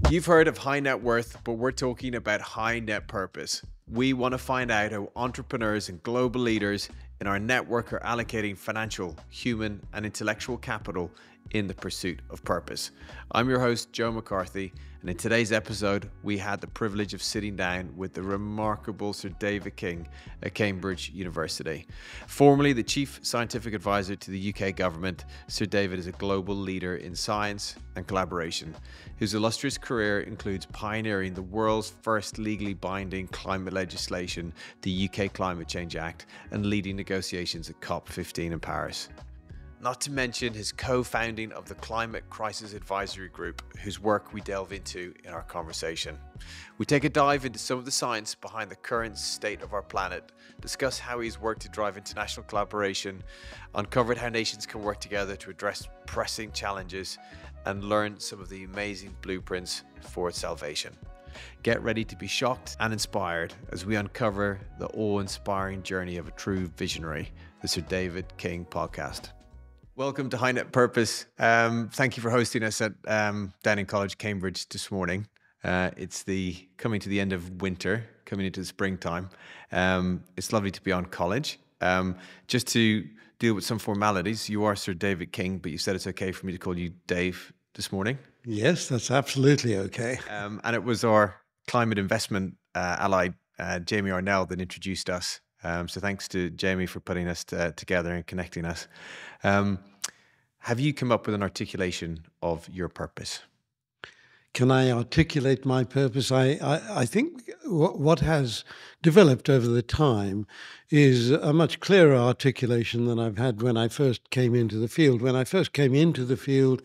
You've heard of high net worth, but we're talking about high net purpose. We want to find out how entrepreneurs and global leaders in our network are allocating financial, human, and intellectual capital in the pursuit of purpose. I'm your host, Joe McCarthy, and in today's episode, we had the privilege of sitting down with the remarkable Sir David King at Cambridge University. Formerly the Chief Scientific Advisor to the UK government, Sir David is a global leader in science and collaboration, whose illustrious career includes pioneering the world's first legally binding climate legislation, the UK Climate Change Act, and leading negotiations at COP15 in Paris. Not to mention his co-founding of the Climate Crisis Advisory Group, whose work we delve into in our conversation. We take a dive into some of the science behind the current state of our planet, discuss how he's worked to drive international collaboration, uncovered how nations can work together to address pressing challenges, and learn some of the amazing blueprints for its salvation. Get ready to be shocked and inspired as we uncover the awe-inspiring journey of a true visionary, the Sir David King podcast. Welcome to High Net Purpose. Thank you for hosting us at Downing College, Cambridge this morning. It's coming to the end of winter, coming into the springtime. It's lovely to be on college. Just to deal with some formalities, you are Sir David King, but you said it's okay for me to call you Dave this morning. Yes, that's absolutely okay. And it was our climate investment ally, Jamie Arnell, that introduced us. So thanks to Jamie for putting us together and connecting us. Have you come up with an articulation of your purpose? Can I articulate my purpose? I think what has developed over the time is a much clearer articulation than I've had when I first came into the field. When I first came into the field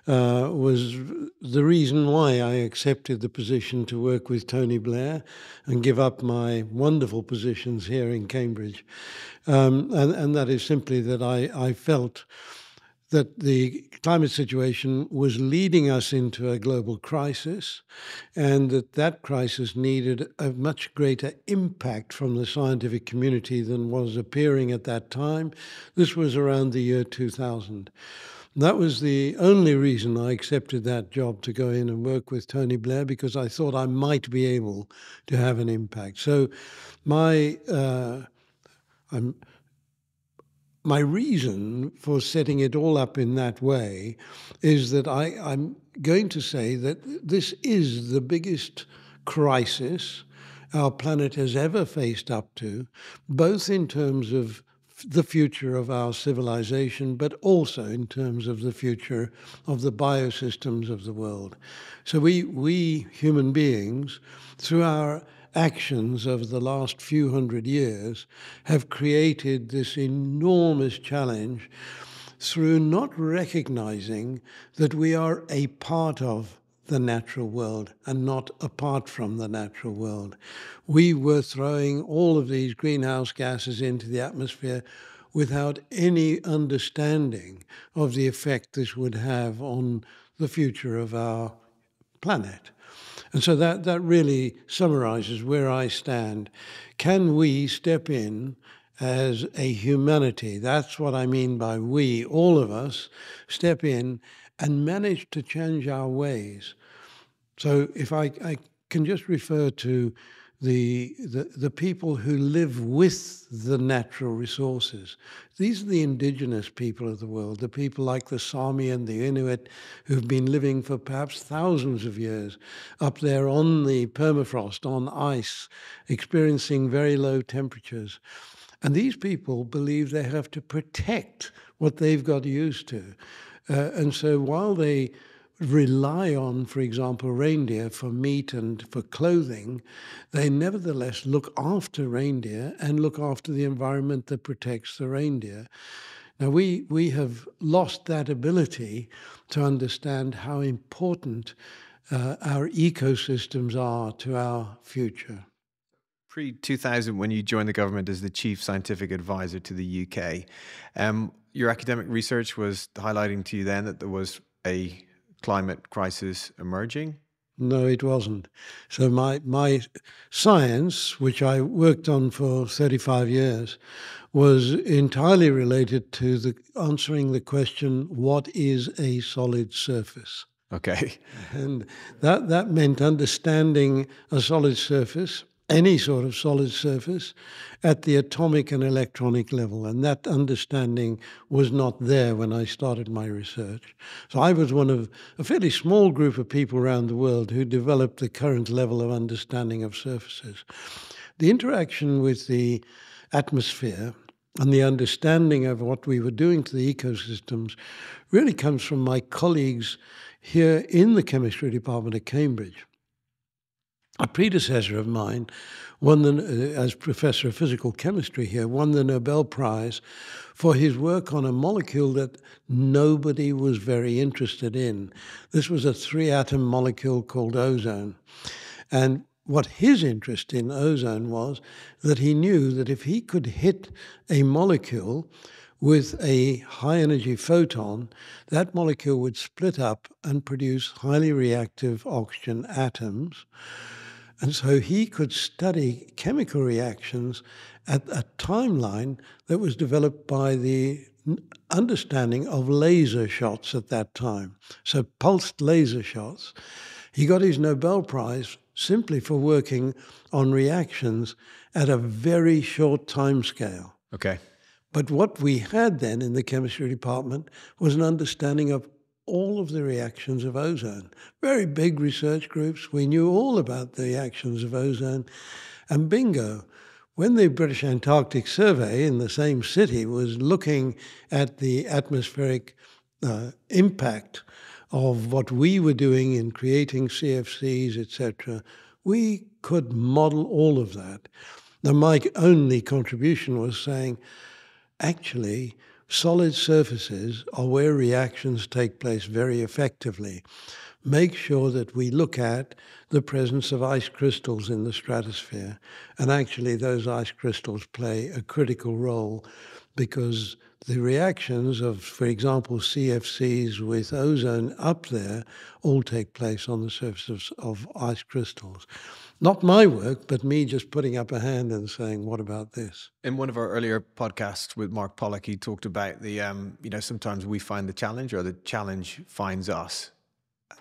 was the reason why I accepted the position to work with Tony Blair and give up my wonderful positions here in Cambridge. And that is simply that I felt that the climate situation was leading us into a global crisis, and that crisis needed a much greater impact from the scientific community than was appearing at that time. This was around the year 2000. That was the only reason I accepted that job, to go in and work with Tony Blair, because I thought I might be able to have an impact. So my reason for setting it all up in that way is that I'm going to say that this is the biggest crisis our planet has ever faced up to, both in terms of the future of our civilization, but also in terms of the future of the biosystems of the world. So we human beings, through our actions over the last few hundred years, have created this enormous challenge through not recognizing that we are a part of the natural world and not apart from the natural world. We were throwing all of these greenhouse gases into the atmosphere without any understanding of the effect this would have on the future of our planet. And so that really summarizes where I stand. Can we step in as a humanity? That's what I mean by we, all of us, step in and manage to change our ways. So if I can just refer to the people who live with the natural resources. These are the indigenous people of the world, the people like the Sami and the Inuit, who've been living for perhaps thousands of years up there on the permafrost, on ice, experiencing very low temperatures. And these people believe they have to protect what they've got used to. And so while they rely on, for example, reindeer for meat and for clothing, they nevertheless look after reindeer and look after the environment that protects the reindeer. Now, we have lost that ability to understand how important our ecosystems are to our future. Pre-2000, when you joined the government as the Chief Scientific Advisor to the UK, your academic research was highlighting to you then that there was a climate crisis emerging? No, it wasn't. So my science, which I worked on for 35 years, was entirely related to answering the question, what is a solid surface? Okay. And that meant understanding a solid surface, any sort of solid surface, at the atomic and electronic level. And that understanding was not there when I started my research. So I was one of a fairly small group of people around the world who developed the current level of understanding of surfaces. The interaction with the atmosphere and the understanding of what we were doing to the ecosystems really comes from my colleagues here in the chemistry department at Cambridge. A predecessor of mine, as professor of physical chemistry here, won the Nobel Prize for his work on a molecule that nobody was very interested in. This was a 3-atom molecule called ozone. And what his interest in ozone was that he knew that if he could hit a molecule with a high-energy photon, that molecule would split up and produce highly reactive oxygen atoms. And so he could study chemical reactions at a timeline that was developed by the understanding of laser shots at that time. So pulsed laser shots. He got his Nobel Prize simply for working on reactions at a very short time scale. Okay. But what we had then in the chemistry department was an understanding of all of the reactions of ozone. Very big research groups. We knew all about the reactions of ozone. And bingo, when the British Antarctic Survey in the same city was looking at the atmospheric impact of what we were doing in creating CFCs, etc., we could model all of that. Now, my only contribution was saying, actually, solid surfaces are where reactions take place very effectively. Make sure that we look at the presence of ice crystals in the stratosphere. And actually, those ice crystals play a critical role because the reactions of, for example, CFCs with ozone up there all take place on the surface of ice crystals. Not my work, but me just putting up a hand and saying, what about this? In one of our earlier podcasts with Mark Pollock, he talked about the, sometimes we find the challenge or the challenge finds us.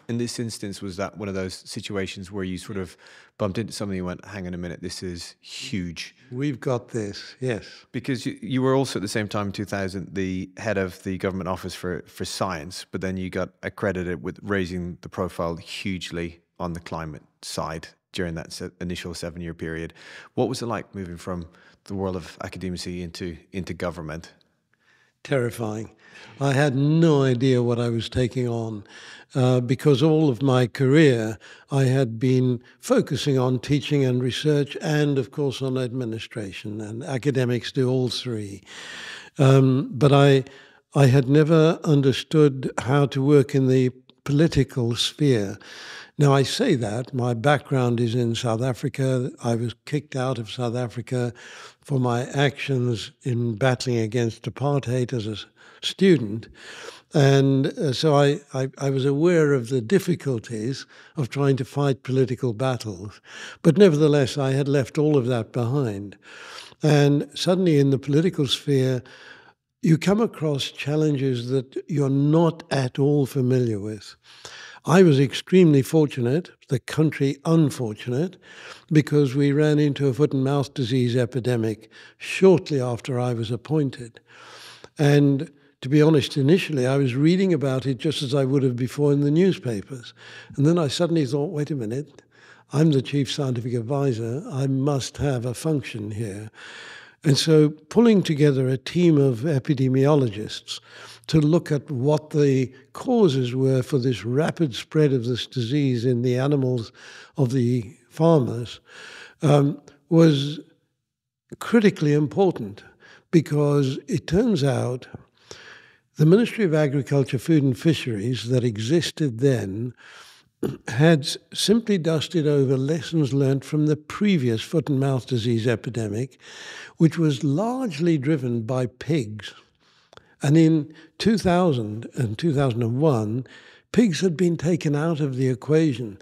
In this instance, was that one of those situations where you sort of bumped into something and you went, hang on a minute, this is huge? We've got this, yes. Because you were also at the same time in 2000 the head of the government office for science, but then you got accredited with raising the profile hugely on the climate side during that initial 7-year period. What was it like moving from the world of academia into government? Terrifying. I had no idea what I was taking on because all of my career I had been focusing on teaching and research and, of course, on administration, and academics do all three. But I had never understood how to work in the political sphere. Now, I say that. My background is in South Africa. I was kicked out of South Africa for my actions in battling against apartheid as a student. And so I was aware of the difficulties of trying to fight political battles. But nevertheless, I had left all of that behind. And suddenly in the political sphere, you come across challenges that you're not at all familiar with. I was extremely fortunate, the country unfortunate, because we ran into a foot and mouth disease epidemic shortly after I was appointed. And to be honest, initially I was reading about it just as I would have before in the newspapers. And then I suddenly thought, wait a minute, I'm the chief scientific advisor, I must have a function here. And so pulling together a team of epidemiologists to look at what the causes were for this rapid spread of this disease in the animals of the farmers was critically important, because it turns out the Ministry of Agriculture, Food and Fisheries that existed then had simply dusted over lessons learnt from the previous foot and mouth disease epidemic, which was largely driven by pigs. And in 2000 and 2001, pigs had been taken out of the equation.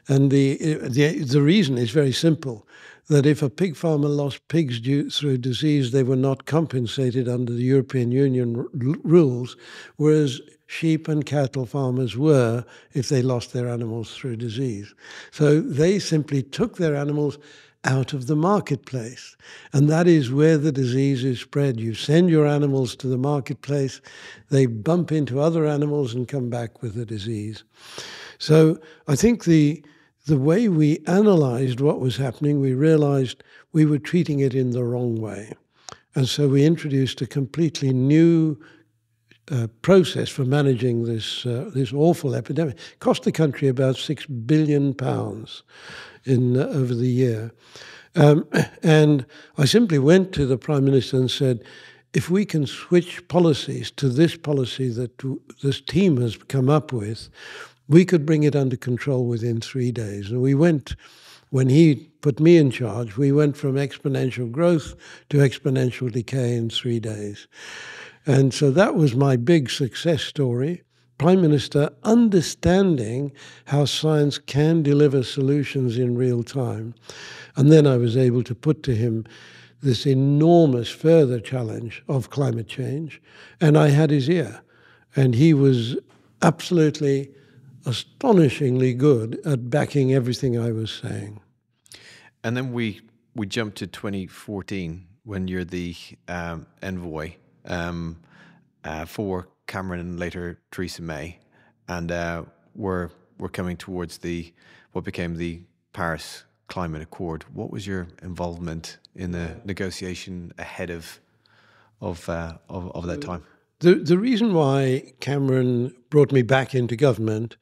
And the reason is very simple, that if a pig farmer lost pigs through disease, they were not compensated under the European Union rules, whereas sheep and cattle farmers were if they lost their animals through disease. So they simply took their animals out of the marketplace. And that is where the disease is spread. You send your animals to the marketplace, they bump into other animals and come back with the disease. So I think the way we analyzed what was happening, we realized we were treating it in the wrong way. And so we introduced a completely new process for managing this awful epidemic. It cost the country about £6 billion over the year. And I simply went to the Prime Minister and said, if we can switch policies to this policy that this team has come up with, we could bring it under control within 3 days. And we went, when he put me in charge, we went from exponential growth to exponential decay in 3 days. And so that was my big success story. Prime Minister understanding how science can deliver solutions in real time. And then I was able to put to him this enormous further challenge of climate change. And I had his ear. And he was absolutely astonishingly good at backing everything I was saying. And then we jumped to 2014 when you're the envoy for Cameron and later Theresa May, and we're coming towards what became the Paris Climate Accord. What was your involvement in the negotiation ahead of that time? The reason why Cameron brought me back into government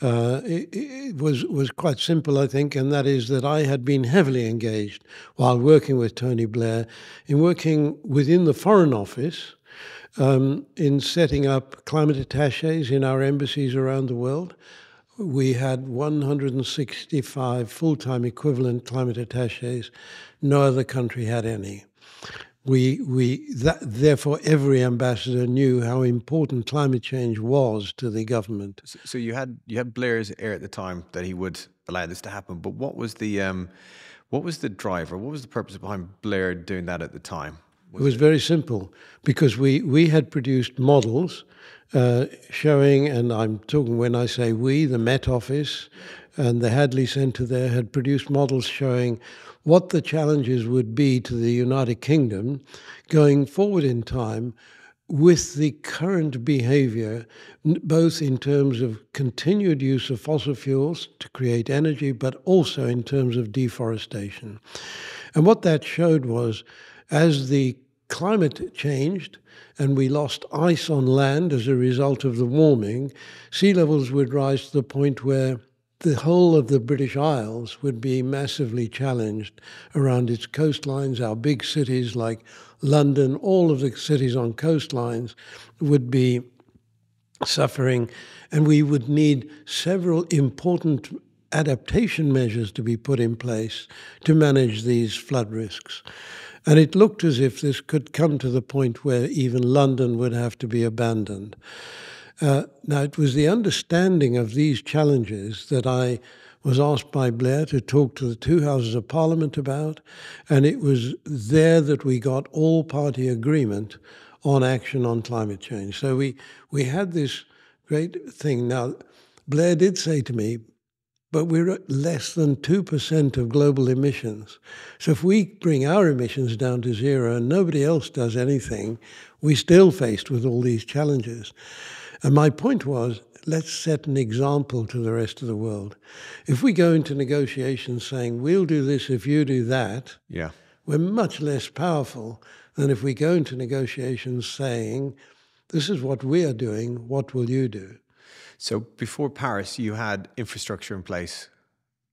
it was quite simple, I think, and that is that I had been heavily engaged while working with Tony Blair in working within the Foreign Office in setting up climate attachés in our embassies around the world. We had 165 full-time equivalent climate attachés. No other country had any. Therefore, every ambassador knew how important climate change was to the government. So you had Blair's ear at the time that he would allow this to happen. But what was the driver? What was the purpose behind Blair doing that at the time? It was very simple, because we had produced models showing, and I'm talking when I say we, the Met Office and the Hadley Centre there had produced models showing what the challenges would be to the United Kingdom going forward in time with the current behavior, both in terms of continued use of fossil fuels to create energy, but also in terms of deforestation. And what that showed was, as the climate changed and we lost ice on land as a result of the warming, sea levels would rise to the point where the whole of the British Isles would be massively challenged around its coastlines. Our big cities like London, all of the cities on coastlines would be suffering, and we would need several important adaptation measures to be put in place to manage these flood risks. And it looked as if this could come to the point where even London would have to be abandoned. Now, it was the understanding of these challenges that I was asked by Blair to talk to the two houses of Parliament about, and it was there that we got all-party agreement on action on climate change. So we had this great thing. Now, Blair did say to me, but we're at less than 2% of global emissions. So if we bring our emissions down to zero and nobody else does anything, we're still faced with all these challenges. And my point was, let's set an example to the rest of the world. If we go into negotiations saying, we'll do this if you do that, we're much less powerful than if we go into negotiations saying, this is what we are doing, what will you do? So before Paris, you had infrastructure in place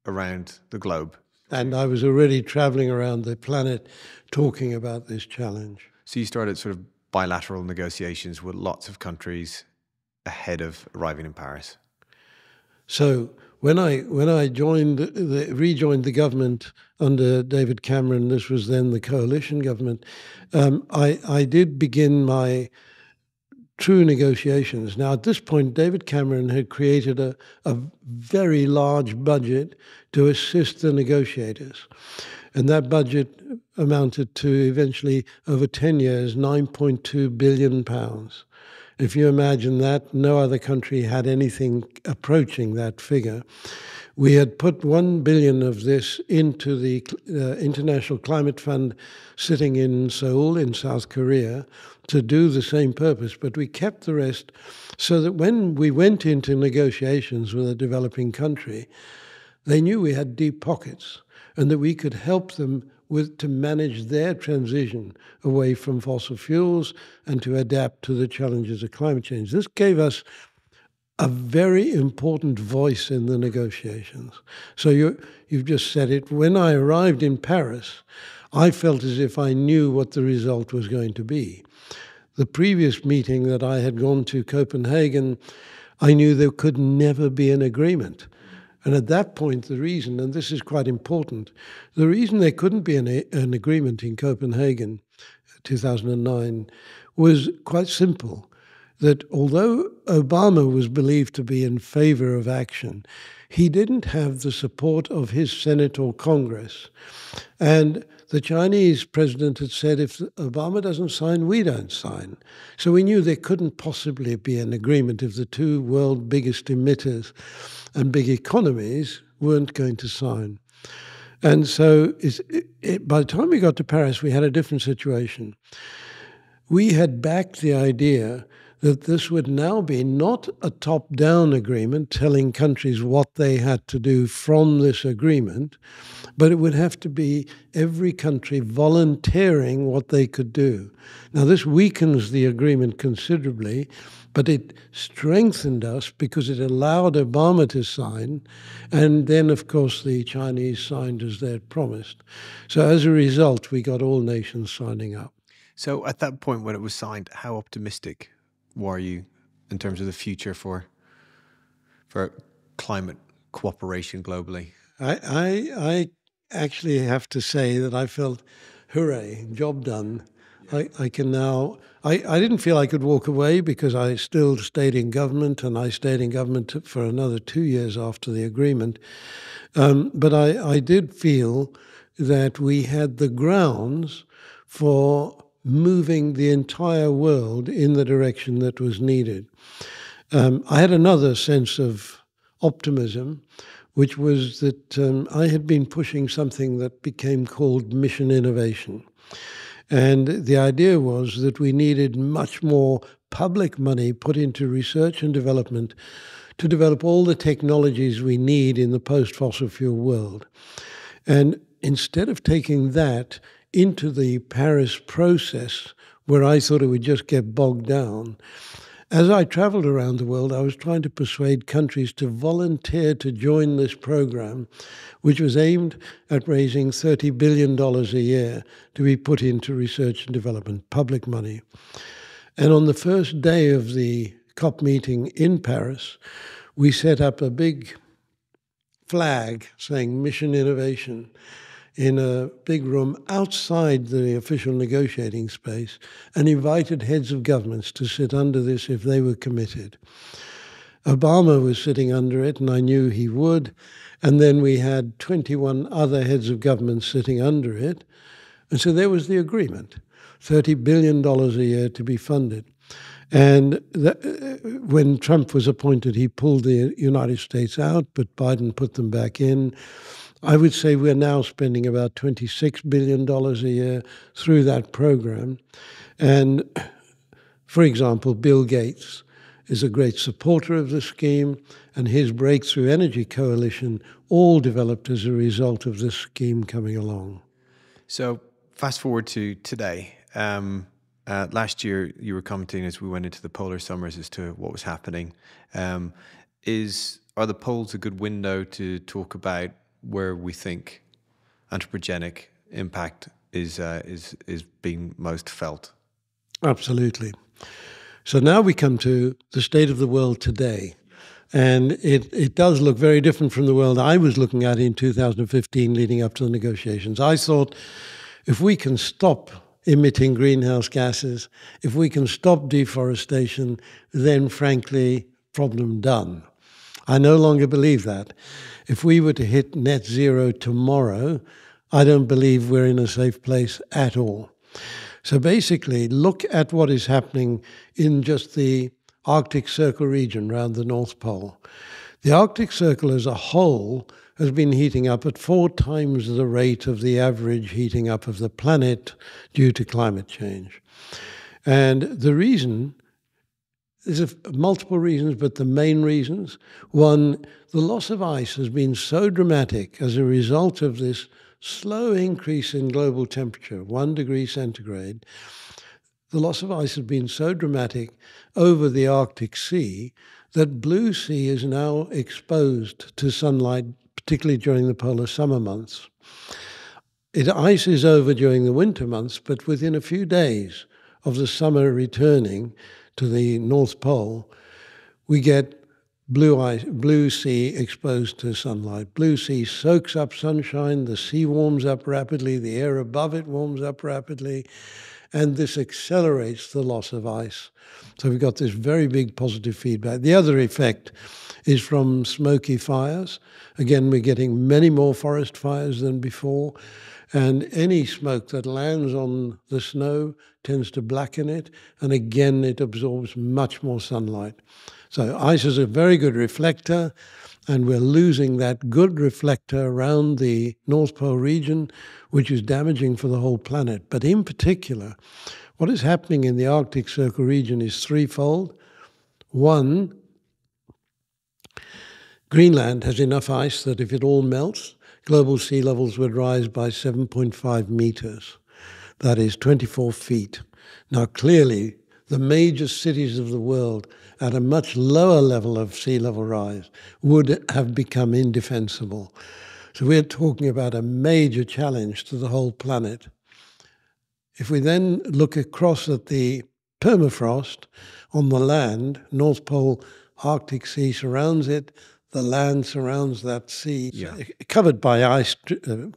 around the globe. And I was already traveling around the planet talking about this challenge. So you started sort of bilateral negotiations with lots of countries ahead of arriving in Paris. So when I rejoined the government under David Cameron, this was then the coalition government, I did begin my true negotiations. Now, at this point, David Cameron had created a very large budget to assist the negotiators. And that budget amounted to eventually, over 10 years, £9.2 billion. If you imagine that, no other country had anything approaching that figure. We had put 1 billion of this into the International Climate Fund sitting in Seoul in South Korea to do the same purpose, but we kept the rest so that when we went into negotiations with a developing country, they knew we had deep pockets and that we could help them to manage their transition away from fossil fuels and to adapt to the challenges of climate change. This gave us a very important voice in the negotiations. So you've just said it. When I arrived in Paris, I felt as if I knew what the result was going to be. The previous meeting that I had gone to, Copenhagen, I knew there could never be an agreement. And at that point, the reason, and this is quite important, the reason there couldn't be an agreement in Copenhagen, 2009, was quite simple. That although Obama was believed to be in favor of action, he didn't have the support of his Senate or Congress. And the Chinese president had said, if Obama doesn't sign, we don't sign. So we knew there couldn't possibly be an agreement if the two world biggest emitters and big economies weren't going to sign. And so by the time we got to Paris, we had a different situation. We had backed the idea that this would now be not a top-down agreement telling countries what they had to do from this agreement, but it would have to be every country volunteering what they could do. Now, this weakens the agreement considerably, but it strengthened us because it allowed Obama to sign, and then, of course, the Chinese signed as they had promised. So as a result, we got all nations signing up. So at that point when it was signed, how optimistic were you in terms of the future for climate cooperation globally? I actually have to say that I felt, hooray, job done. Yeah. I can now, I didn't feel I could walk away because I still stayed in government, and I stayed in government for another 2 years after the agreement. But I did feel that we had the grounds for moving the entire world in the direction that was needed. I had another sense of optimism, which was that I had been pushing something that became called mission innovation. And the idea was that we needed much more public money put into research and development to develop all the technologies we need in the post-fossil fuel world. And instead of taking that into the Paris process, where I thought it would just get bogged down, as I traveled around the world, I was trying to persuade countries to volunteer to join this program, which was aimed at raising $30 billion a year to be put into research and development, public money. And on the first day of the COP meeting in Paris, we set up a big flag saying Mission Innovation in a big room outside the official negotiating space, and invited heads of governments to sit under this if they were committed. Obama was sitting under it, and I knew he would. And then we had 21 other heads of government sitting under it. And so there was the agreement, $30 billion a year to be funded. And when Trump was appointed, he pulled the United States out, but Biden put them back in. I would say we're now spending about $26 billion a year through that program. And, for example, Bill Gates is a great supporter of the scheme, and his Breakthrough Energy Coalition all developed as a result of this scheme coming along. So fast forward to today. Last year, you were commenting as we went into the polar summers as to what was happening. Are the poles a good window to talk about where we think anthropogenic impact is being most felt? Absolutely. So now we come to the state of the world today. And it does look very different from the world I was looking at in 2015 leading up to the negotiations. I thought if we can stop emitting greenhouse gases, if we can stop deforestation, then frankly, problem done. I no longer believe that. If we were to hit net zero tomorrow, I don't believe we're in a safe place at all. So basically, look at what is happening in just the Arctic Circle region around the North Pole. The Arctic Circle as a whole has been heating up at 4 times the rate of the average heating up of the planet due to climate change. And the reason, there's multiple reasons, but the main reasons, one, the loss of ice has been so dramatic as a result of this slow increase in global temperature, 1 degree centigrade. The loss of ice has been so dramatic over the Arctic Sea that blue sea is now exposed to sunlight, particularly during the polar summer months. Ice is over during the winter months, but within a few days of the summer returning to the North Pole, we get blue sea exposed to sunlight. Blue sea soaks up sunshine, the sea warms up rapidly, the air above it warms up rapidly, and this accelerates the loss of ice. So we've got this very big positive feedback. The other effect is from smoky fires. Again, we're getting many more forest fires than before, and any smoke that lands on the snow tends to blacken it, and again, it absorbs much more sunlight. So ice is a very good reflector, and we're losing that good reflector around the North Pole region, which is damaging for the whole planet. But in particular, what is happening in the Arctic Circle region is threefold. One, Greenland has enough ice that if it all melts, global sea levels would rise by 7.5 meters. That is 24 feet. Now, clearly, the major cities of the world at a much lower level of sea level rise would have become indefensible. So we're talking about a major challenge to the whole planet. If we then look across at the permafrost on the land, North Pole Arctic Sea surrounds it, the land surrounds that sea, covered by ice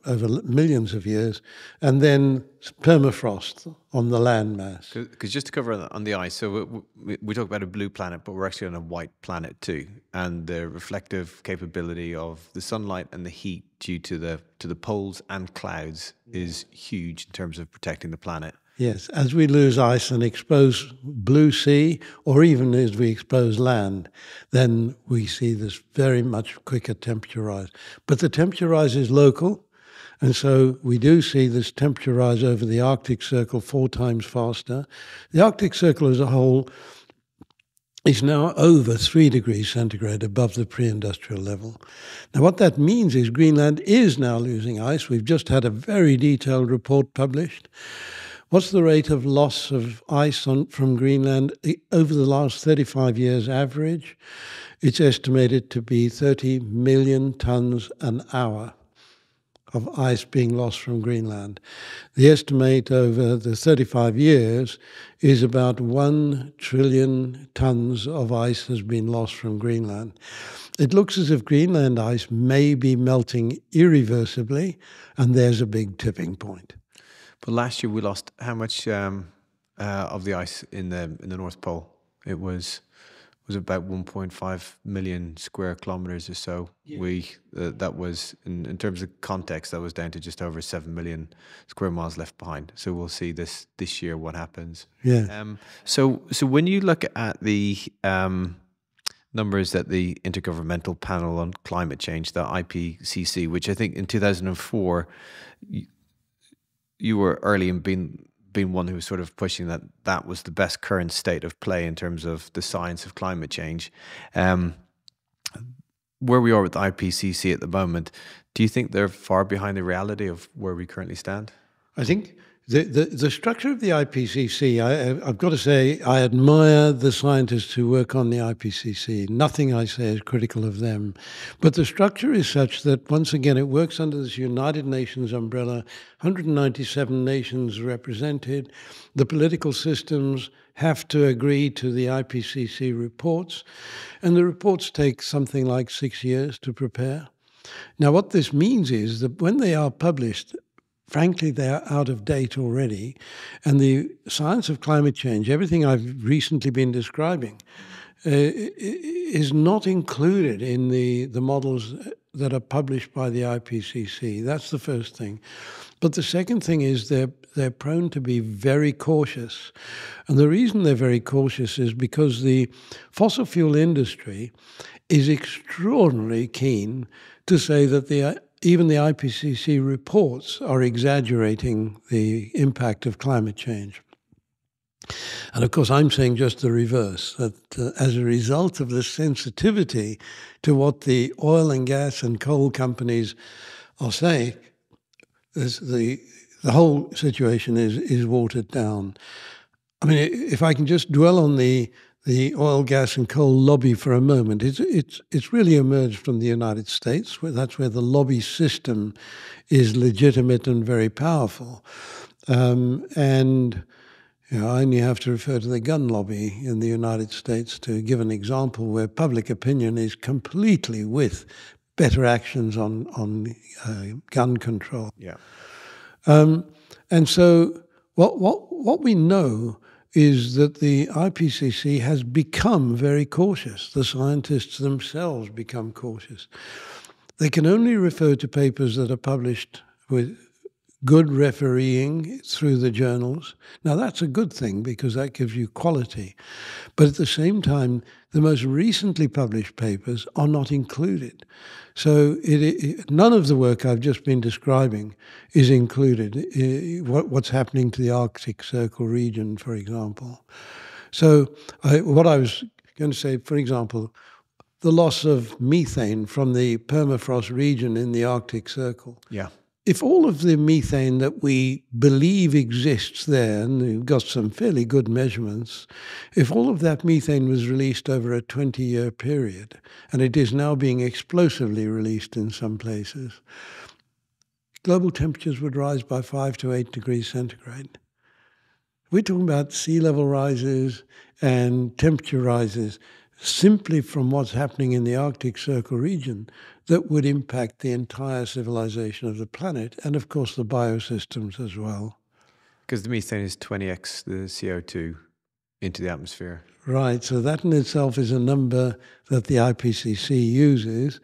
over millions of years, and then permafrost on the land mass. Because just to cover on the ice, so we talk about a blue planet, but we're actually on a white planet too, and the reflective capability of the sunlight and the heat due to the poles and clouds is huge in terms of protecting the planet. Yes, as we lose ice and expose blue sea, or even as we expose land, then we see this very much quicker temperature rise. But the temperature rise is local, and so we do see this temperature rise over the Arctic Circle 4 times faster. The Arctic Circle as a whole is now over 3 degrees centigrade above the pre-industrial level. Now what that means is Greenland is now losing ice. We've just had a very detailed report published. What's the rate of loss of ice from Greenland over the last 35 years average? It's estimated to be 30 million tons an hour of ice being lost from Greenland. The estimate over the 35 years is about 1 trillion tons of ice has been lost from Greenland. It looks as if Greenland ice may be melting irreversibly, and there's a big tipping point. But last year we lost how much of the ice in the North Pole? It was about 1.5 million square kilometers or so. Yeah. That was in terms of context, that was down to just over 7 million square miles left behind. So we'll see this year what happens. Yeah. So when you look at the numbers that the Intergovernmental Panel on Climate Change, the IPCC, which I think in 2004. You were early in being one who was sort of pushing that was the best current state of play in terms of the science of climate change. Where we are with the IPCC at the moment, do you think they're far behind the reality of where we currently stand? I think the structure of the IPCC, I've got to say, I admire the scientists who work on the IPCC. Nothing I say is critical of them. But the structure is such that, once again, it works under this United Nations umbrella, 197 nations represented. The political systems have to agree to the IPCC reports, and the reports take something like 6 years to prepare. Now, what this means is that when they are published, frankly, they are out of date already. And the science of climate change, everything I've recently been describing, is not included in the models that are published by the IPCC. That's the first thing. But the second thing is they're prone to be very cautious. And the reason they're very cautious is because the fossil fuel industry is extraordinarily keen to say that even the IPCC reports are exaggerating the impact of climate change. And of course, I'm saying just the reverse, that as a result of the sensitivity to what the oil and gas and coal companies are saying, the whole situation is watered down. I mean, if I can just dwell on the oil, gas and coal lobby for a moment, it's really emerged from the United States, that's where the lobby system is legitimate and very powerful. And I only have to refer to the gun lobby in the United States to give an example where public opinion is completely with better actions on gun control. Yeah. And so what we know is that the IPCC has become very cautious. The scientists themselves become cautious. They can only refer to papers that are published with good refereeing through the journals. Now, that's a good thing because that gives you quality. But at the same time, the most recently published papers are not included. So none of the work I've just been describing is included. What's happening to the Arctic Circle region, for example. So what I was going to say, for example, the loss of methane from the permafrost region in the Arctic Circle. Yeah. If all of the methane that we believe exists there, and we've got some fairly good measurements, if all of that methane was released over a 20-year period, and it is now being explosively released in some places, global temperatures would rise by 5 to 8 degrees centigrade. We're talking about sea level rises and temperature rises simply from what's happening in the Arctic Circle region that would impact the entire civilization of the planet and, of course, the biosystems as well. Because the methane is 20x the CO2 into the atmosphere. Right, so that in itself is a number that the IPCC uses.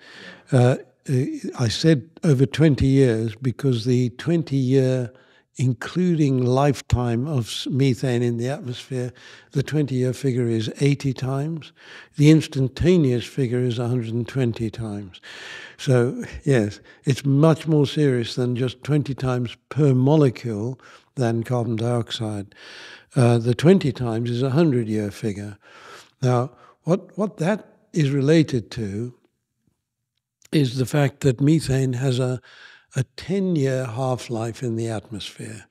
I said over 20 years because the 20-year including lifetime of methane in the atmosphere, the 20-year figure is 80 times. The instantaneous figure is 120 times. So, yes, it's much more serious than just 20 times per molecule than carbon dioxide. The 20 times is a 100-year figure. Now, what that is related to is the fact that methane has a 10-year half-life in the atmosphere,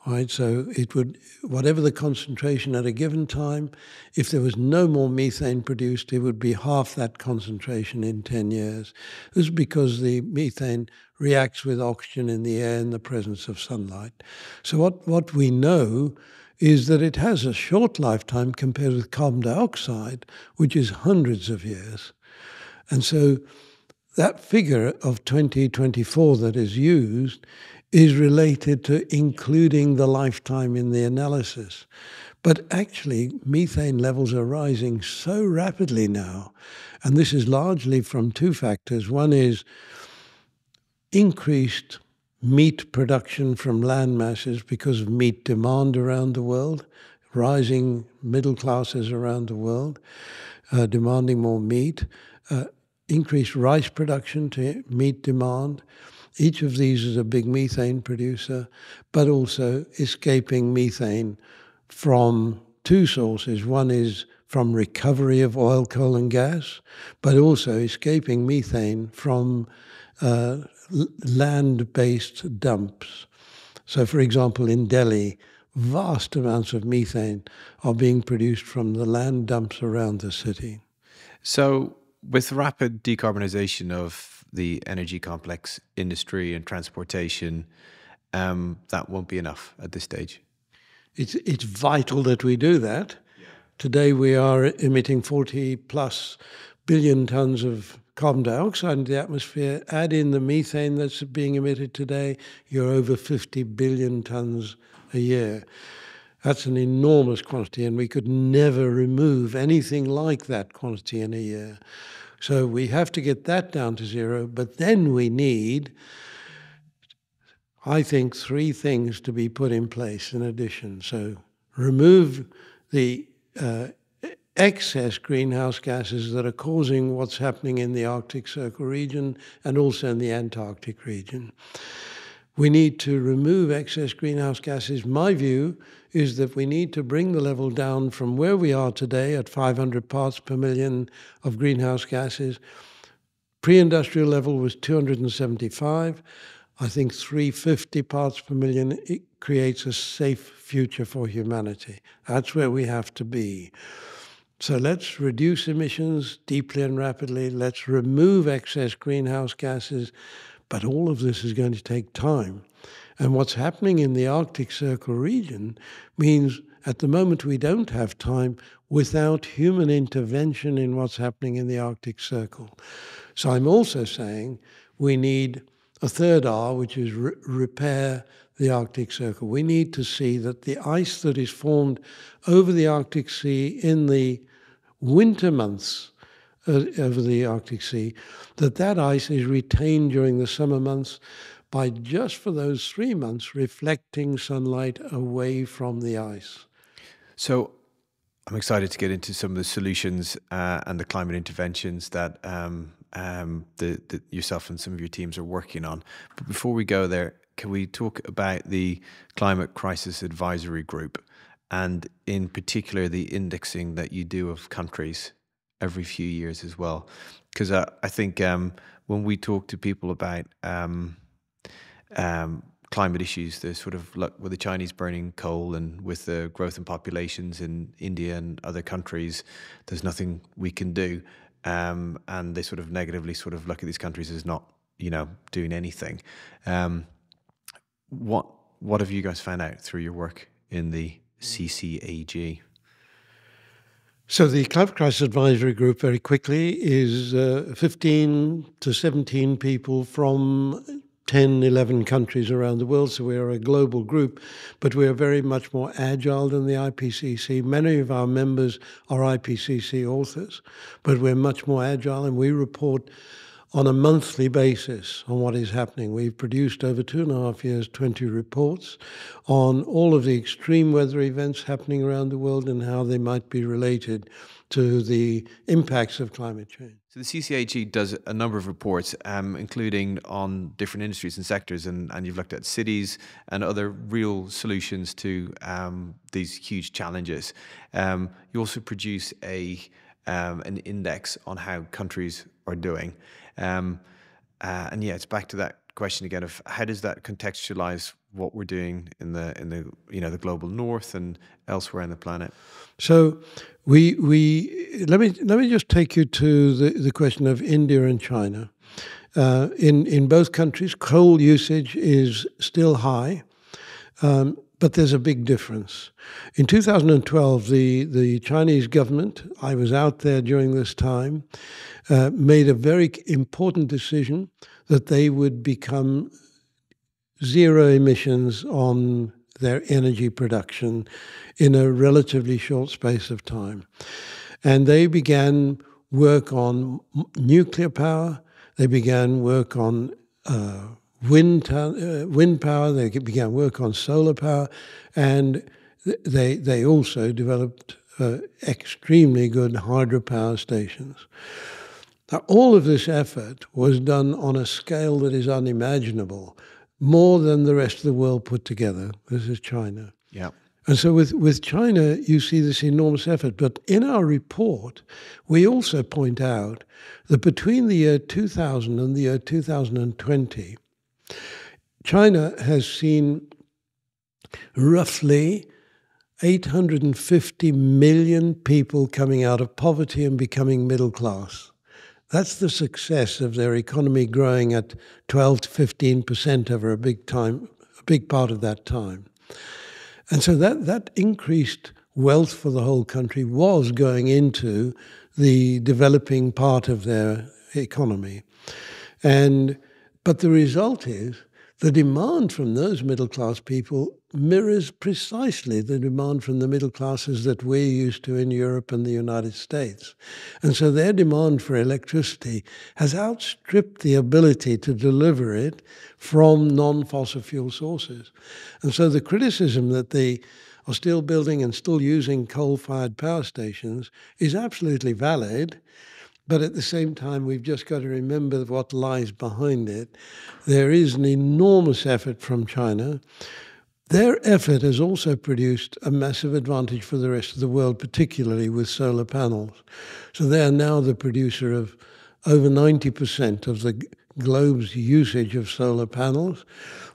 right? So it would, whatever the concentration at a given time, if there was no more methane produced, it would be half that concentration in 10 years. This is because the methane reacts with oxygen in the air in the presence of sunlight. So what we know is that it has a short lifetime compared with carbon dioxide, which is hundreds of years. And so that figure of 2024 that is used is related to including the lifetime in the analysis. But actually, methane levels are rising so rapidly now, and this is largely from two factors. One is increased meat production from land masses because of meat demand around the world, rising middle classes around the world, demanding more meat, increased rice production to meet demand. Each of these is a big methane producer, but also escaping methane from two sources. One is from recovery of oil, coal and gas, but also escaping methane from land-based dumps. So, for example, in Delhi, vast amounts of methane are being produced from the land dumps around the city. So, with rapid decarbonization of the energy complex industry and transportation, that won't be enough at this stage. It's vital that we do that. Yeah. Today we are emitting 40 plus billion tons of carbon dioxide into the atmosphere. Add in the methane that's being emitted today, you're over 50 billion tons a year. That's an enormous quantity, and we could never remove anything like that quantity in a year. So we have to get that down to zero, but then we need, I think, three things to be put in place in addition. So remove the excess greenhouse gases that are causing what's happening in the Arctic Circle region and also in the Antarctic region. We need to remove excess greenhouse gases. My view is that we need to bring the level down from where we are today at 500 parts per million of greenhouse gases. Pre-industrial level was 275. I think 350 parts per million, it creates a safe future for humanity. That's where we have to be. So let's reduce emissions deeply and rapidly. Let's remove excess greenhouse gases. But all of this is going to take time. And what's happening in the Arctic Circle region means at the moment we don't have time without human intervention in what's happening in the Arctic Circle. So I'm also saying we need a third R, which is repair the Arctic Circle. We need to see that the ice that is formed over the Arctic Sea in the winter months over the Arctic Sea, that ice is retained during the summer months by just for those 3 months reflecting sunlight away from the ice. So I'm excited to get into some of the solutions and the climate interventions that yourself and some of your teams are working on. But before we go there, can we talk about the Climate Crisis Advisory Group and in particular the indexing that you do of countries every few years as well? Because I think when we talk to people about climate issues, there's sort of like with the Chinese burning coal and with the growth in populations in India and other countries, there's nothing we can do. And they sort of negatively sort of look at these countries as not, doing anything. What have you guys found out through your work in the CCAG? So the Climate Crisis Advisory Group, very quickly, is 15 to 17 people from 10, 11 countries around the world. So we are a global group, but we are very much more agile than the IPCC. Many of our members are IPCC authors, but we're much more agile, and we report on a monthly basis on what is happening. We've produced over 2.5 years, 20 reports on all of the extreme weather events happening around the world and how they might be related to the impacts of climate change. So the CCAG does a number of reports, including on different industries and sectors, and you've looked at cities and other real solutions to these huge challenges. You also produce an index on how countries are doing. And it's back to that question again of how does that contextualize what we're doing in the global north and elsewhere on the planet? So let me just take you to the question of India and China. In both countries, coal usage is still high, but there's a big difference. In 2012, the Chinese government, I was out there during this time, made a very important decision that they would become zero emissions on their energy production in a relatively short space of time. And they began work on nuclear power, they began work on wind power, they began work on solar power, and they also developed extremely good hydropower stations. Now, all of this effort was done on a scale that is unimaginable, more than the rest of the world put together. This is China. Yeah. And so with China, you see this enormous effort. But in our report, we also point out that between the year 2000 and the year 2020, China has seen roughly 850 million people coming out of poverty and becoming middle class. That's the success of their economy growing at 12 to 15% over a big part of that time. And so that increased wealth for the whole country was going into the developing part of their economy. But the result is the demand from those middle-class people mirrors precisely the demand from the middle classes that we're used to in Europe and the United States. And so their demand for electricity has outstripped the ability to deliver it from non-fossil fuel sources. And so the criticism that they are still building and still using coal-fired power stations is absolutely valid. But at the same time, we've just got to remember what lies behind it. There is an enormous effort from China. Their effort has also produced a massive advantage for the rest of the world, particularly with solar panels. So they are now the producer of over 90% of the globe's usage of solar panels.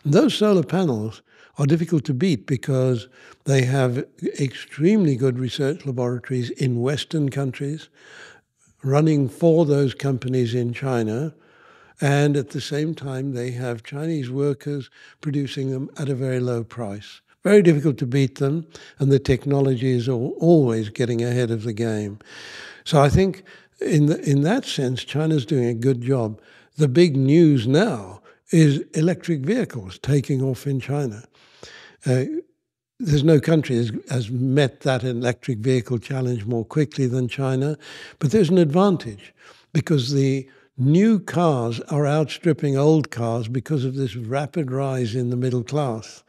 And those solar panels are difficult to beat because they have extremely good research laboratories in Western countries running for those companies in China, and at the same time they have Chinese workers producing them at a very low price. Very difficult to beat them, and the technology is always getting ahead of the game. So I think in that sense, China's doing a good job. The big news now is electric vehicles taking off in China. There's no country has met that electric vehicle challenge more quickly than China, but there's an advantage because the new cars are outstripping old cars because of this rapid rise in the middle class.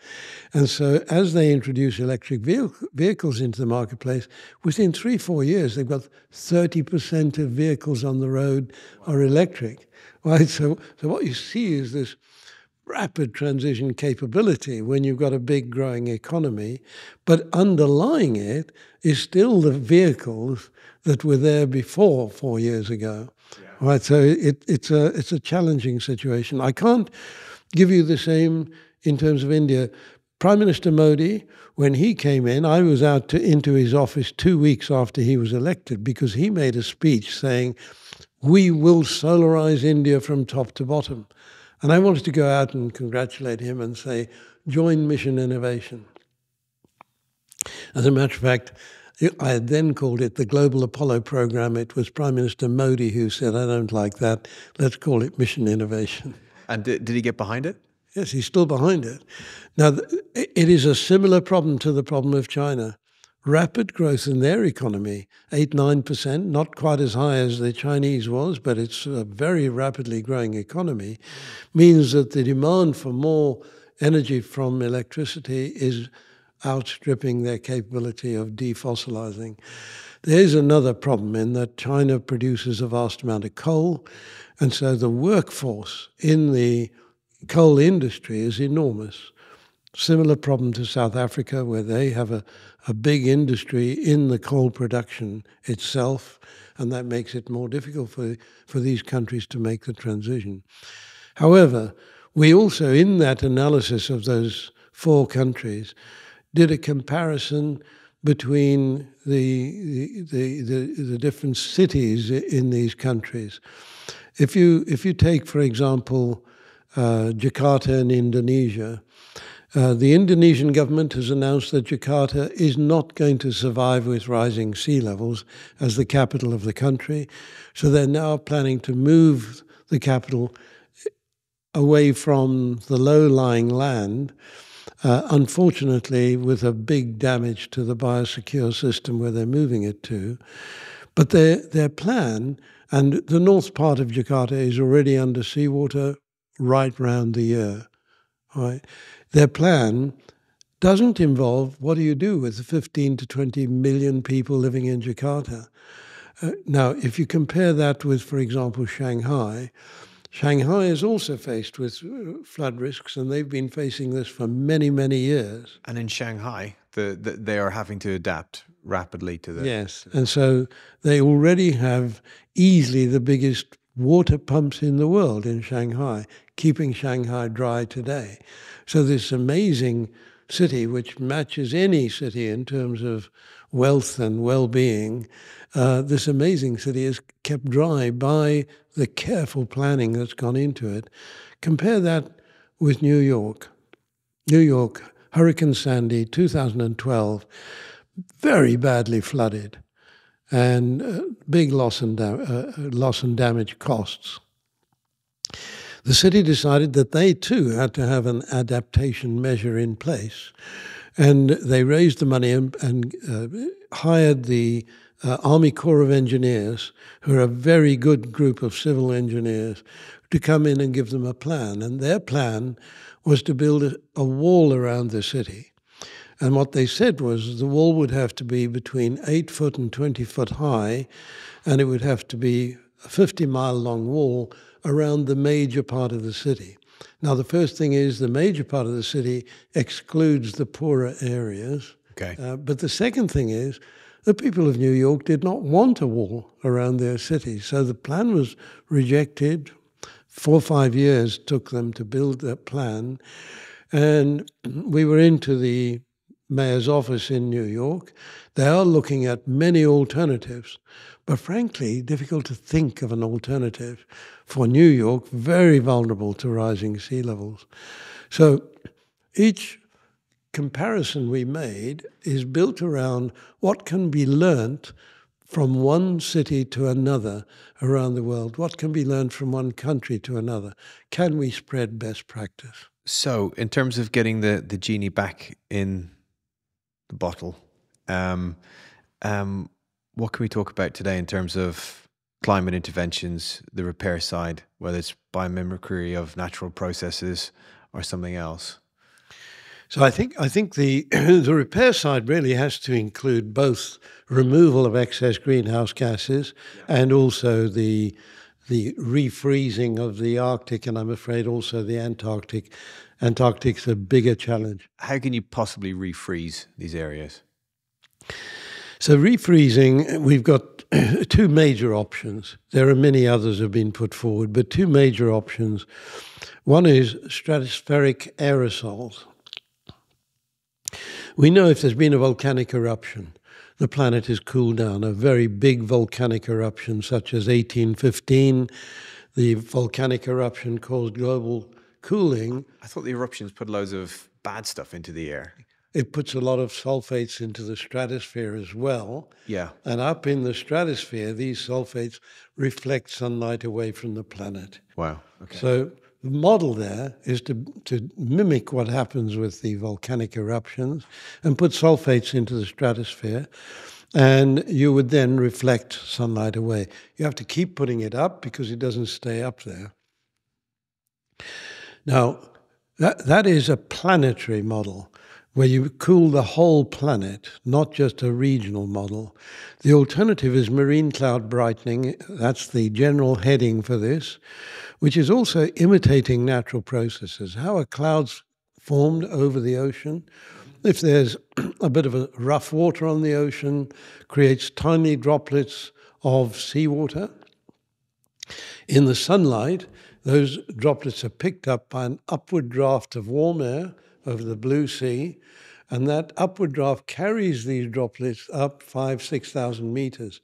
And so as they introduce electric vehicles into the marketplace, within 3-4 years, they've got 30% of vehicles on the road are electric. Right? So what you see is this rapid transition capability when you've got a big growing economy, but underlying it is still the vehicles that were there before 4 years ago. Yeah. Right, so it's a challenging situation. I can't give you the same in terms of India. Prime Minister Modi, when he came in, I was out into his office 2 weeks after he was elected because he made a speech saying, "We will solarize India from top to bottom." And I wanted to go out and congratulate him and say, join Mission Innovation. As a matter of fact, I had then called it the Global Apollo Program. It was Prime Minister Modi who said, I don't like that. Let's call it Mission Innovation. And did he get behind it? Yes, he's still behind it. Now, it is a similar problem to the problem of China. Rapid growth in their economy, 8-9%, not quite as high as the Chinese was, but it's a very rapidly growing economy, means that the demand for more energy from electricity is outstripping their capability of defossilizing. There's another problem in that China produces a vast amount of coal, and so the workforce in the coal industry is enormous. Similar problem to South Africa, where they have a big industry in the coal production itself, and that makes it more difficult for these countries to make the transition. However, we also, in that analysis of those 4 countries, did a comparison between the different cities in these countries. If you take, for example, Jakarta in Indonesia, the Indonesian government has announced that Jakarta is not going to survive with rising sea levels as the capital of the country. So they're now planning to move the capital away from the low-lying land, unfortunately with a big damage to the biosecure system where they're moving it to. But their plan, and the north part of Jakarta is already under seawater right round the year. Right? Their plan doesn't involve what do you do with the 15 to 20 million people living in Jakarta. Now, if you compare that with, for example, Shanghai is also faced with flood risks, and they've been facing this for many, many years. And in Shanghai, they are having to adapt rapidly to the... Yes, and so they already have easily the biggest water pumps in the world in Shanghai, keeping Shanghai dry today. So this amazing city, which matches any city in terms of wealth and well-being, this amazing city is kept dry by the careful planning that's gone into it. Compare that with New York. New York, Hurricane Sandy, 2012, very badly flooded, and big loss and damage costs. the city decided that they too had to have an adaptation measure in place. And they raised the money and hired the Army Corps of Engineers, who are a very good group of civil engineers, to come in and give them a plan. And their plan was to build a wall around the city. And what they said was the wall would have to be between 8 foot and 20 foot high, and it would have to be a 50-mile long wall around the major part of the city. Now, the first thing is the major part of the city excludes the poorer areas. Okay. But the second thing is the people of New York did not want a wall around their city. So the plan was rejected. 4 or 5 years took them to build that plan. And we were into the mayor's office in New York. They are looking at many alternatives, but frankly, difficult to think of an alternative for New York, very vulnerable to rising sea levels. So each comparison we made is built around what can be learnt from one city to another around the world. What can be learned from one country to another? Can we spread best practice? So in terms of getting the genie back in the bottle, what can we talk about today in terms of climate interventions, the repair side, whether it's biomimicry of natural processes or something else? So I think the the repair side really has to include both removal of excess greenhouse gases and also the refreezing of the Arctic, and I'm afraid also the Antarctic. Antarctic's a bigger challenge. How can you possibly refreeze these areas? So refreezing, we've got two major options. There are many others have been put forward, but two major options. One is stratospheric aerosols. We know if there's been a volcanic eruption, the planet has cooled down. A very big volcanic eruption such as 1815, the volcanic eruption caused global cooling. I thought the eruptions put loads of bad stuff into the air. It puts a lot of sulfates into the stratosphere as well. Yeah. And up in the stratosphere, these sulfates reflect sunlight away from the planet. Wow. Okay. So the model there is to mimic what happens with the volcanic eruptions and put sulfates into the stratosphere, and you would then reflect sunlight away. You have to keep putting it up because it doesn't stay up there. Now, that is a planetary model where you cool the whole planet, not just a regional model. The alternative is marine cloud brightening. That's the general heading for this, which is also imitating natural processes. How are clouds formed over the ocean? If there's a bit of a rough water on the ocean, creates tiny droplets of seawater. In the sunlight, those droplets are picked up by an upward draft of warm air over the blue sea, and that upward draft carries these droplets up 5,000 to 6,000 meters.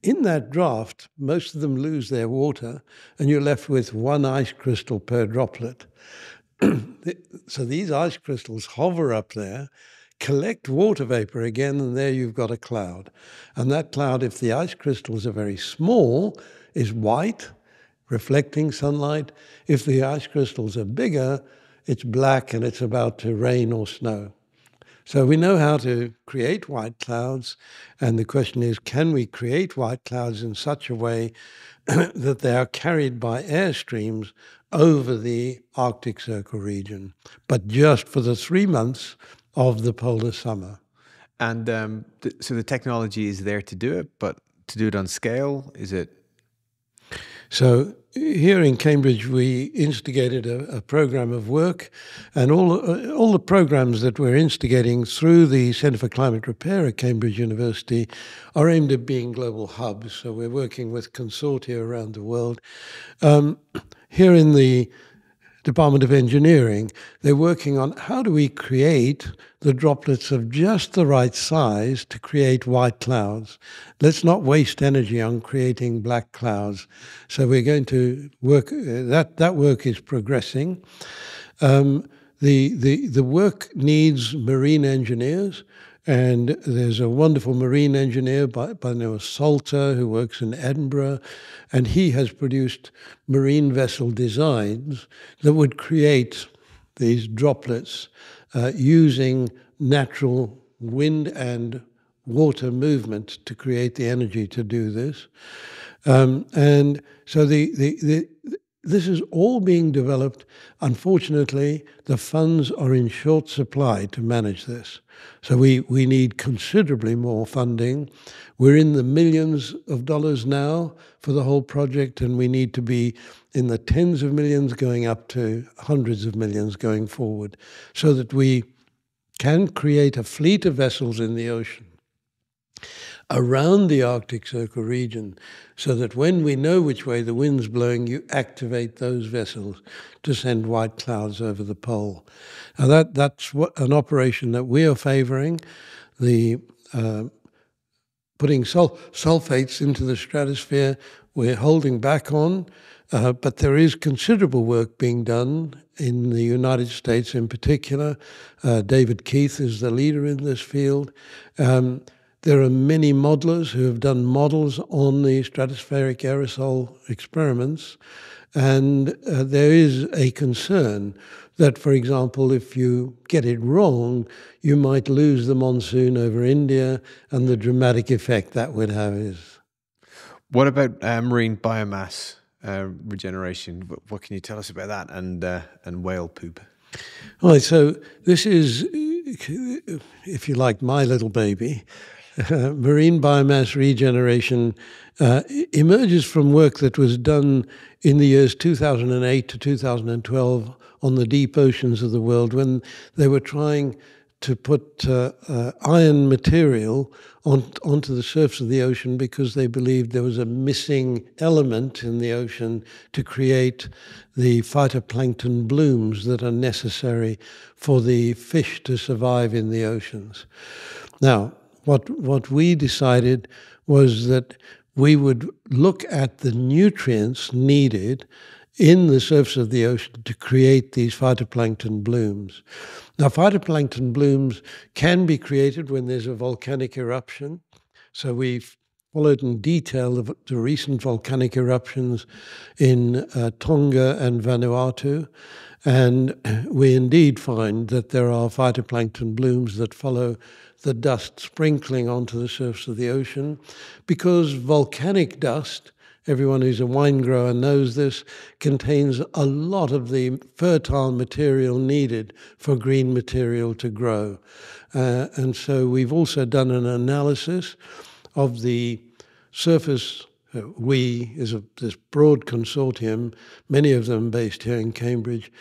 In that draft, most of them lose their water, and you're left with one ice crystal per droplet. So these ice crystals hover up there, collect water vapor again, and there you've got a cloud. And that cloud, if the ice crystals are very small, is white, reflecting sunlight. If the ice crystals are bigger, it's black and it's about to rain or snow. So we know how to create white clouds, and the question is, can we create white clouds in such a way that they are carried by air streams over the Arctic Circle region, but just for the 3 months of the polar summer? And so the technology is there to do it, but to do it on scale, is it? So here in Cambridge, we instigated a program of work, and all the programs that we're instigating through the Centre for Climate Repair at Cambridge University are aimed at being global hubs. So we're working with consortia around the world. Here in the Department of Engineering, they're working on how do we create the droplets of just the right size to create white clouds. Let's not waste energy on creating black clouds. So we're going to work, that work is progressing. The work needs marine engineers, And there's a wonderful marine engineer by the name of Salter who works in Edinburgh, and he has produced marine vessel designs that would create these droplets using natural wind and water movement to create the energy to do this. And so this is all being developed. Unfortunately, the funds are in short supply to manage this. So we need considerably more funding. We're in the millions of dollars now for the whole project, and we need to be in the tens of millions going up to hundreds of millions going forward, so that we can create a fleet of vessels in the ocean around the Arctic Circle region, so that when we know which way the wind's blowing, you activate those vessels to send white clouds over the pole. Now that's an operation that we are favouring. The putting sulfates into the stratosphere, we're holding back on, but there is considerable work being done in the United States in particular. David Keith is the leader in this field. There are many modelers who have done models on the stratospheric aerosol experiments, and there is a concern that, for example, if you get it wrong, you might lose the monsoon over India, and the dramatic effect that would have is... What about marine biomass regeneration? What can you tell us about that, and whale poop? All right, so this is, if you like, my little baby. Marine biomass regeneration emerges from work that was done in the years 2008 to 2012 on the deep oceans of the world, when they were trying to put iron material onto the surface of the ocean because they believed there was a missing element in the ocean to create the phytoplankton blooms that are necessary for the fish to survive in the oceans. Now, what we decided was that we would look at the nutrients needed in the surface of the ocean to create these phytoplankton blooms. Now, phytoplankton blooms can be created when there's a volcanic eruption. So we've followed in detail the recent volcanic eruptions in Tonga and Vanuatu. And we indeed find that there are phytoplankton blooms that follow the dust sprinkling onto the surface of the ocean, because volcanic dust, everyone who's a wine grower knows this, contains a lot of the fertile material needed for green material to grow. And so we've also done an analysis of the surface. We, as this broad consortium, many of them based here in Cambridge,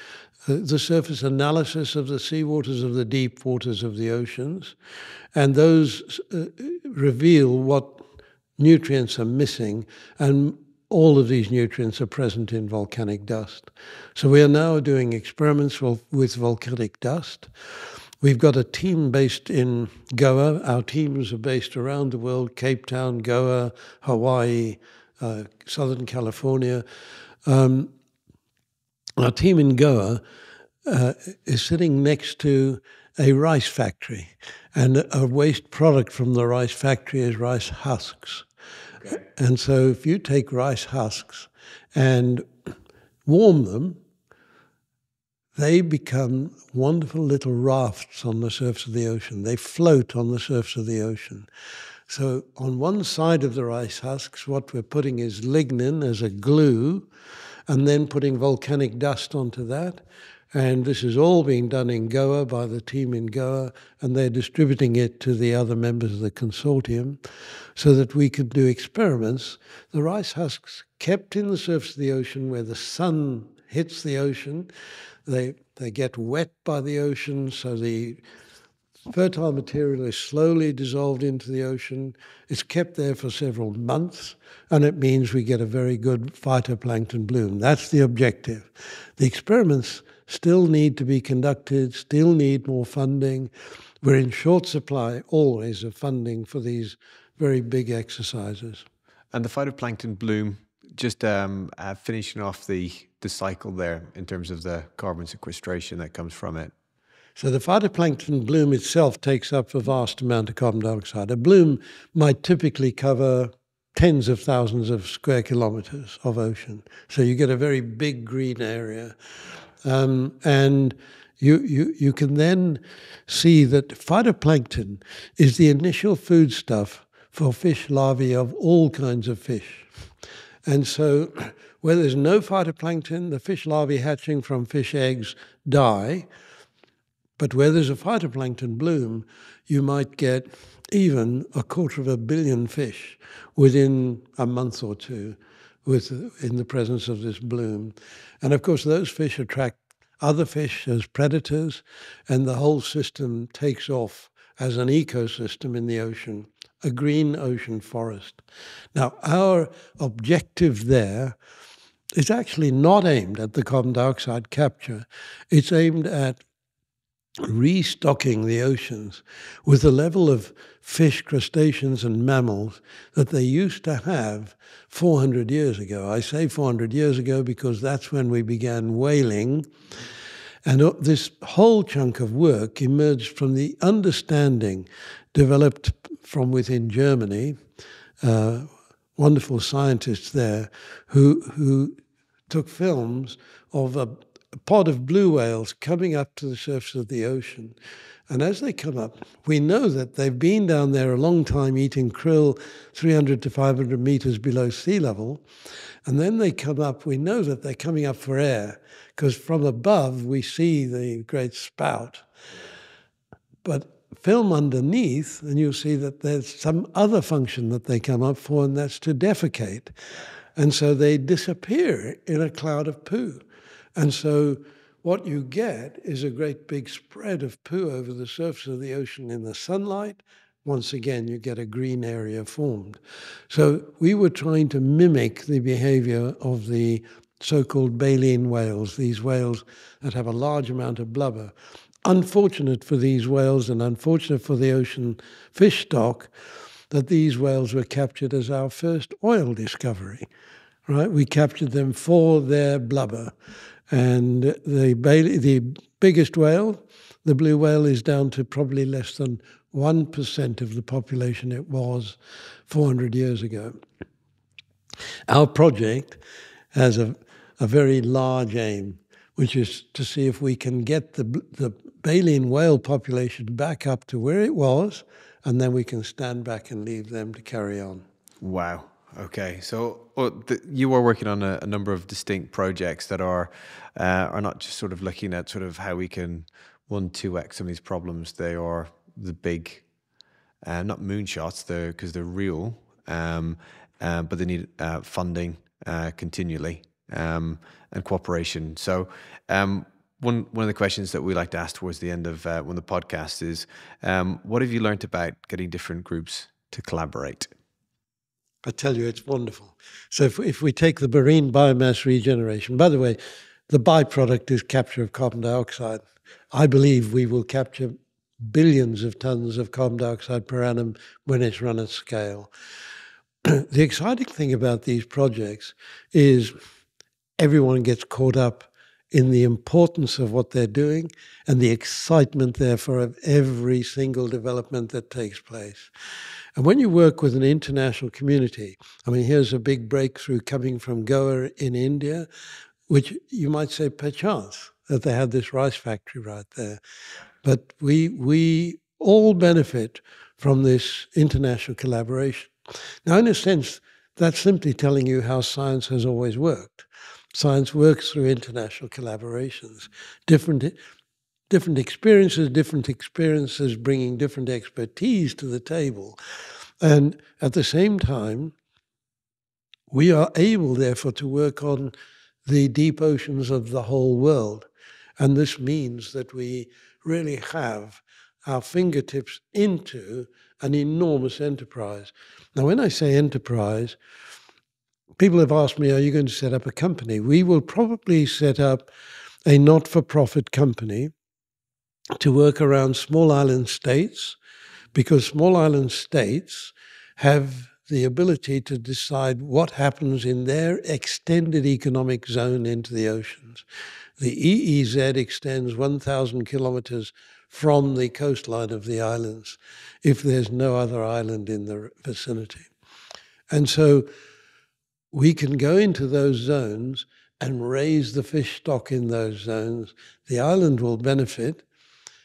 the surface analysis of the seawaters of the deep waters of the oceans, and those reveal what nutrients are missing, and all of these nutrients are present in volcanic dust. So we are now doing experiments with volcanic dust. We've got a team based in Goa. Our teams are based around the world: Cape Town, Goa, Hawaii, Southern California. Our team in Goa is sitting next to a rice factory, and a waste product from the rice factory is rice husks. Okay. And so if you take rice husks and warm them, they become wonderful little rafts on the surface of the ocean. They float on the surface of the ocean. So on one side of the rice husks, what we're putting is lignin as a glue, and then putting volcanic dust onto that. And this is all being done in Goa by the team in Goa, and they're distributing it to the other members of the consortium so that we could do experiments. The rice husks kept in the surface of the ocean where the sun hits the ocean. They get wet by the ocean, so the fertile material is slowly dissolved into the ocean. It's kept there for several months, and it means we get a very good phytoplankton bloom. That's the objective. The experiments still need to be conducted, still need more funding. We're in short supply always of funding for these very big exercises. And the phytoplankton bloom, just finishing off the cycle there in terms of the carbon sequestration that comes from it. So the phytoplankton bloom itself takes up a vast amount of carbon dioxide. A bloom might typically cover tens of thousands of square kilometers of ocean. So you get a very big green area. And you can then see that phytoplankton is the initial foodstuff for fish larvae of all kinds of fish. And so where there's no phytoplankton, the fish larvae hatching from fish eggs die. But where there's a phytoplankton bloom, you might get even 250 million fish within a month or two in the presence of this bloom. And of course, those fish attract other fish as predators, and the whole system takes off as an ecosystem in the ocean, a green ocean forest. Now, our objective there is actually not aimed at the carbon dioxide capture. It's aimed at restocking the oceans with the level of fish, crustaceans, and mammals that they used to have 400 years ago. I say 400 years ago because that's when we began whaling. And this whole chunk of work emerged from the understanding developed from within Germany, wonderful scientists there who took films of a pod of blue whales coming up to the surface of the ocean. And as they come up, we know that they've been down there a long time eating krill 300 to 500 meters below sea level. And then they come up, we know that they're coming up for air, because from above we see the great spout. But film underneath, and you'll see that there's some other function that they come up for, and that's to defecate. And so they disappear in a cloud of poo. And so what you get is a great big spread of poo over the surface of the ocean in the sunlight. Once again, you get a green area formed. So we were trying to mimic the behavior of the so-called baleen whales, these whales that have a large amount of blubber. Unfortunate for these whales and unfortunate for the ocean fish stock that these whales were captured as our first oil discovery, right? We captured them for their blubber. And the biggest whale, the blue whale, is down to probably less than 1% of the population it was 400 years ago. Our project has a very large aim, which is to see if we can get the baleen whale population back up to where it was, and then we can stand back and leave them to carry on. Wow. Okay, so you are working on a number of distinct projects that are not just sort of looking at sort of how we can 2x some of these problems. They are the big, not moonshots, because they're real, but they need funding continually and cooperation. So one of the questions that we like to ask towards the end of one of the podcasts is, what have you learned about getting different groups to collaborate? I tell you, it's wonderful. So if we take the marine biomass regeneration, by the way, the byproduct is capture of carbon dioxide. I believe we will capture billions of tons of carbon dioxide per annum when it's run at scale. The exciting thing about these projects is everyone gets caught up in the importance of what they're doing and the excitement, therefore, of every single development that takes place. And when you work with an international community, I mean, here's a big breakthrough coming from Goa in India, which you might say perchance that they had this rice factory right there. But we all benefit from this international collaboration. Now, in a sense, that's simply telling you how science has always worked. Science works through international collaborations, different experiences bringing different expertise to the table. And at the same time, we are able, therefore, to work on the deep oceans of the whole world. And this means that we really have our fingertips into an enormous enterprise. Now, when I say enterprise, people have asked me, are you going to set up a company? We will probably set up a not-for-profit company to work around small island states, because small island states have the ability to decide what happens in their extended economic zone into the oceans. The EEZ extends 1,000 kilometers from the coastline of the islands if there's no other island in the vicinity. And so we can go into those zones and raise the fish stock in those zones. The island will benefit,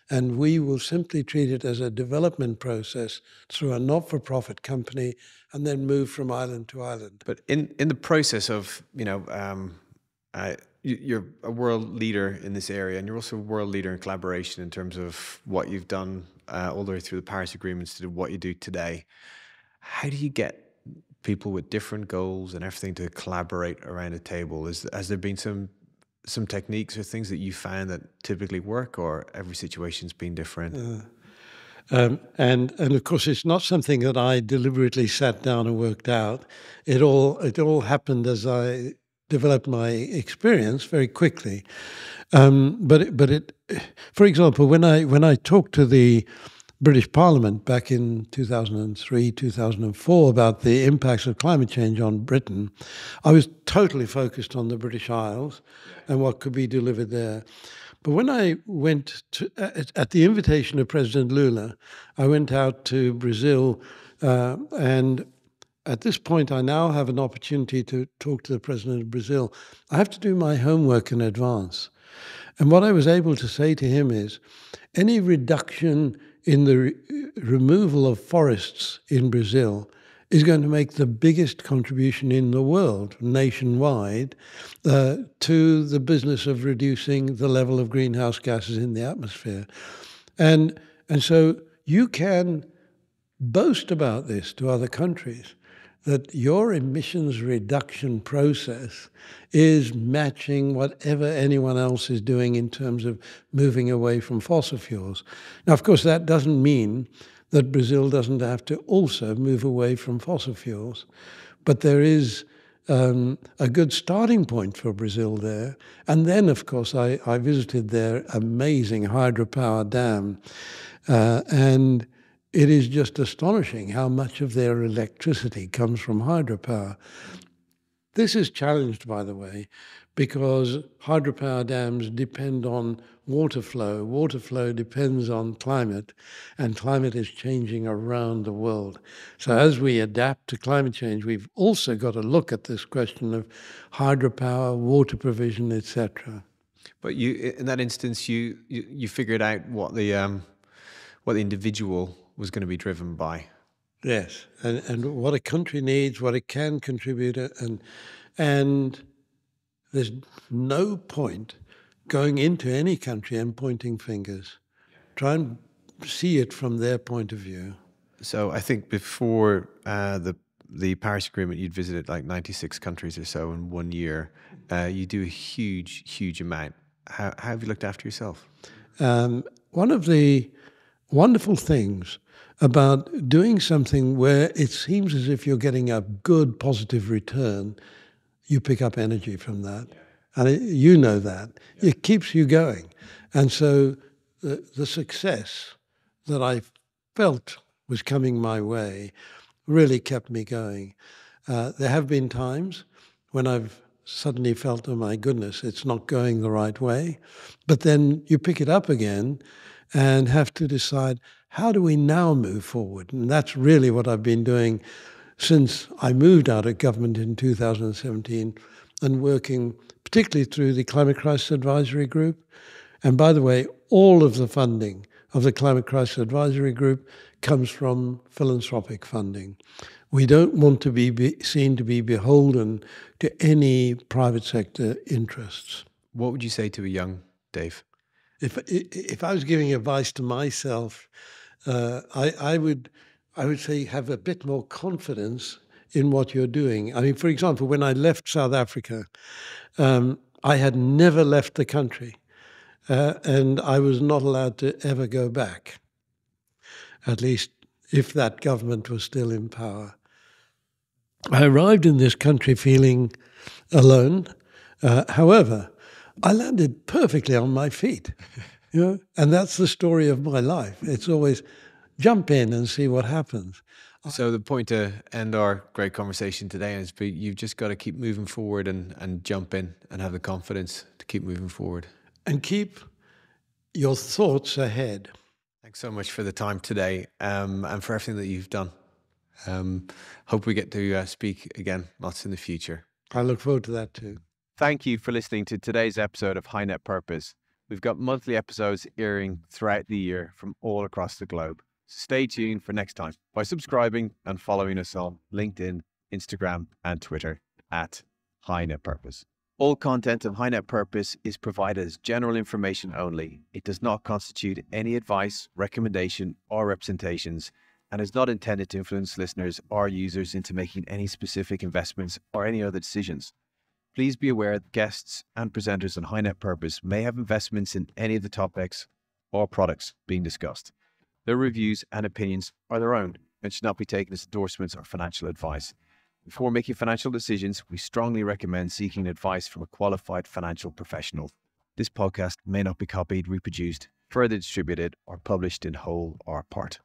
and we will simply treat it as a development process through a not-for-profit company and then move from island to island. But in the process of, you're a world leader in this area, and you're also a world leader in collaboration in terms of what you've done all the way through the Paris agreements to what you do today. How do you get people with different goals and everything to collaborate around a table? Has there been some techniques or things that you found that typically work, or every situation's been different? And of course, it's not something that I deliberately sat down and worked out. It all happened as I developed my experience very quickly. For example, when I talked to the British Parliament back in 2003, 2004 about the impacts of climate change on Britain, I was totally focused on the British Isles and what could be delivered there. But when I went to, at the invitation of President Lula, I went out to Brazil, and at this point I now have an opportunity to talk to the President of Brazil. I have to do my homework in advance. And what I was able to say to him is, any reduction in the removal of forests in Brazil is going to make the biggest contribution in the world, nationwide, to the business of reducing the level of greenhouse gases in the atmosphere. And so you can boast about this to other countries, that your emissions reduction process is matching whatever anyone else is doing in terms of moving away from fossil fuels. Now, of course, that doesn't mean that Brazil doesn't have to also move away from fossil fuels, but there is a good starting point for Brazil there. And then, of course, I visited their amazing hydropower dam, and it is just astonishing how much of their electricity comes from hydropower. This is challenged, by the way, because hydropower dams depend on water flow. Water flow depends on climate, and climate is changing around the world. So as we adapt to climate change, we've also got to look at this question of hydropower, water provision, etc. But you, in that instance, you figured out what the individual was going to be driven by. Yes, and what a country needs, what it can contribute, and there's no point going into any country and pointing fingers. Try and see it from their point of view. So I think before the Paris Agreement, you'd visited like 96 countries or so in 1 year. You do a huge amount. How have you looked after yourself? One of the wonderful things about doing something where it seems as if you're getting a good positive return, you pick up energy from that. And you know that. It keeps you going. And so the success that I felt was coming my way really kept me going. There have been times when I've suddenly felt, oh my goodness, it's not going the right way. But then you pick it up again and have to decide, how do we now move forward? And that's really what I've been doing since I moved out of government in 2017 and working particularly through the Climate Crisis Advisory Group. And by the way, all of the funding of the Climate Crisis Advisory Group comes from philanthropic funding. We don't want to be seen to be beholden to any private sector interests. What would you say to a young Dave? If I was giving advice to myself, I would say have a bit more confidence in what you're doing. I mean, for example, when I left South Africa, I had never left the country, and I was not allowed to ever go back, at least if that government was still in power. I arrived in this country feeling alone. However, I landed perfectly on my feet, and that's the story of my life. It's always jump in and see what happens. So the point to end our great conversation today is you've just got to keep moving forward and jump in and have the confidence to keep moving forward. And keep your thoughts ahead. Thanks so much for the time today, and for everything that you've done. Hope we get to speak again lots in the future. I look forward to that too. Thank you for listening to today's episode of High Net Purpose. We've got monthly episodes airing throughout the year from all across the globe. Stay tuned for next time by subscribing and following us on LinkedIn, Instagram, and Twitter at High Net Purpose. All content of High Net Purpose is provided as general information only. It does not constitute any advice, recommendation, or representations, and is not intended to influence listeners or users into making any specific investments or any other decisions. Please be aware that guests and presenters on High Net Purpose may have investments in any of the topics or products being discussed. Their reviews and opinions are their own and should not be taken as endorsements or financial advice. Before making financial decisions, we strongly recommend seeking advice from a qualified financial professional. This podcast may not be copied, reproduced, further distributed, or published in whole or part.